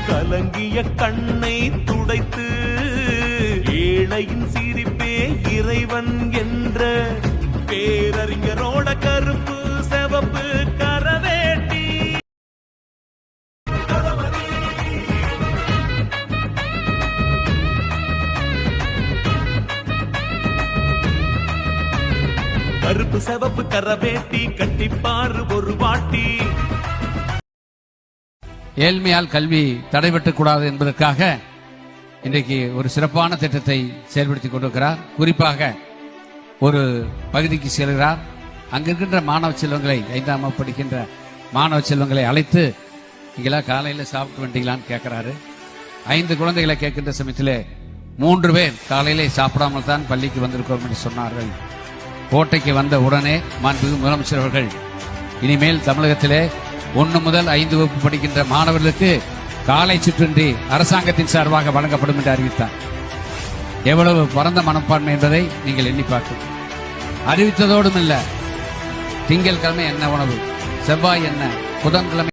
கலங்கிய கண்ணை துடைத்து ஏழையின் சிரிப்பே இறைவன் என்ற பேரறிஞரோட கருப்பு செவப்பு கரவேட்டி. கருப்பு செவப்பு கரவேட்டி கட்டிப்பாரு ஒரு வாட்டி. ஏழ்மையால் கல்வி தடைபட்டுக் கூடாது என்பதற்காக இன்றைக்கு ஒரு சிறப்பான திட்டத்தை செயல்படுத்திக் கொண்டிருக்கிறார். குறிப்பாக ஒரு பகுதிக்கு செல்கிறார். அங்கிருக்கின்ற மாணவ செல்வங்களை 5ஆம் வகுப்பு படிக்கின்ற மாணவ செல்வங்களை அழைத்து இங்கெல்லாம் காலையில சாப்பிட்டு வந்தீங்களான்னு கேட்கிறாரு. 5 குழந்தைகளை கேட்கின்ற சமயத்திலே 3 பேர் காலையிலே சாப்பிடாமல் தான் பள்ளிக்கு வந்திருக்கிறோம் என்று சொன்னார்கள். கோட்டைக்கு வந்த உடனே மாண்புமிகு முதலமைச்சர் அவர்கள் இனிமேல் தமிழகத்திலே 1 முதல் 5 வகுப்பு படிக்கின்ற மாணவர்களுக்கு காலை சிற்றுண்டி அரசாங்கத்தின் சார்பாக வழங்கப்படும் என்று அறிவித்தார். எவ்வளவு பரந்த மனப்பான்மை என்பதை நீங்கள் எண்ணி பார்க்கும். அறிவித்ததோடும் இல்ல, திங்கட்கிழமை என்ன உணவு, செவ்வாய் என்ன, புதன்கிழமை